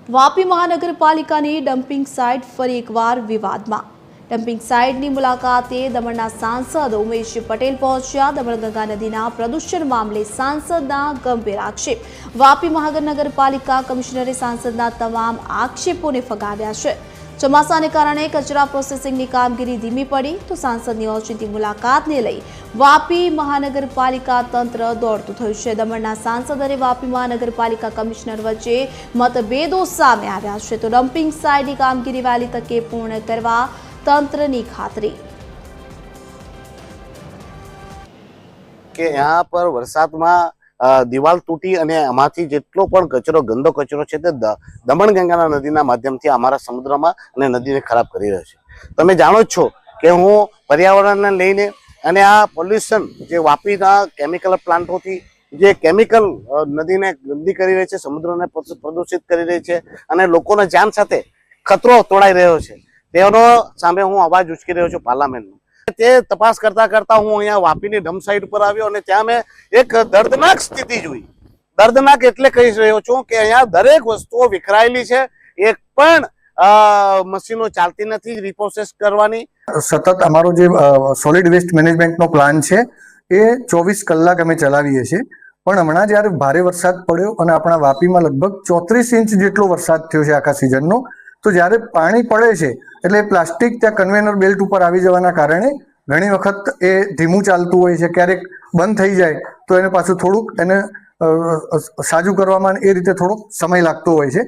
વાપી મહાનગરપાલિકાની dumping site ફરી એકવાર વિવાદમાં। ડમ્પિંગ સાઇટની મુલાકાતે દમણના સાંસદ ઉમેશ પટેલ પહોંચ્યા। દમણગંગા નદીના પ્રદૂષણ મામલે સાંસદના ગંભીર આક્ષેપ। વાપી મહાનગરપાલિકા કમિશનરે સાંસદના તમામ આક્ષેપોને ફગાવ્યા છે। ચોમાસાને કારણે કચરા પ્રોસેસિંગની કામગીરી ધીમી પડી તો સાંસદની ઓચિંતી મુલાકાતને લઈ વાપી મહાનગરપાલિકા તંત્ર દોડતું થયું છે। દમણના સાંસદ અને વાપી મહાનગરપાલિકા કમિશનર વચ્ચે મતભેદો સામે આવ્યા છે તો ડમ્પિંગ સાઇટની કામગીરી વહેલી તકે પૂર્ણ કરવા તંત્રની ખાતરી। કે यहाँ पर વરસાદમાં દિવાલ તૂટી અને આમાંથી જેટલો પણ કચરો ગંદો કચરો છે તે દમણગંગા નદીના માધ્યમથી અમારા સમુદ્રમાં અને નદીને ખરાબ કરી રહ્યો છે। તમે જાણો જ છો કે હું પર્યાવરણને લઈને અને આ પોલ્યુશન જે વાપીના કેમિકલ પ્લાન્ટોથી જે કેમિકલ નદીને ગંદી કરી રહી છે, સમુદ્રને પ્રદૂષિત કરી રહી છે અને લોકોના જાન સાથે ખતરો તોડાઈ રહ્યો છે, તેનો સામે હું અવાજ ઉચકી રહ્યો છું પાર્લામેન્ટમાં। તે તપાસ કરતા કરતા હું અહીંયા વાપીની ડમ્પ સાઇટ પર આવ્યો અને ત્યાં મેં એક દર્દનાક સ્થિતિ જોઈ। દર્દનાક એટલે કહી રહ્યો છું કે અહીંયા દરેક વસ્તુઓ વિખરાયેલી છે, એક પણ મશીનો ચાલતી નથી રિપ્રોસેસ કરવાની। સતત અમારો જે સોલિડ વેસ્ટ મેનેજમેન્ટનો પ્લાન છે એ 24 કલાક અમે ચલાવીએ છીએ, પણ હમણાં જ્યારે ભારે વરસાદ પડ્યો અને આપણા વાપીમાં લગભગ 34 ઇંચ જેટલો વરસાદ થયો છે આખા સિઝનનો, તો જ્યારે પાણી પડે છે એટલે પ્લાસ્ટિક ત્યાં કન્વેનર બેલ્ટ ઉપર આવી જવાના કારણે ઘણી વખત એ ધીમું ચાલતું હોય છે, ક્યારેક બંધ થઈ જાય તો એને પાછું થોડુંક એને સાજું કરવામાં એ રીતે થોડોક સમય લાગતો હોય છે।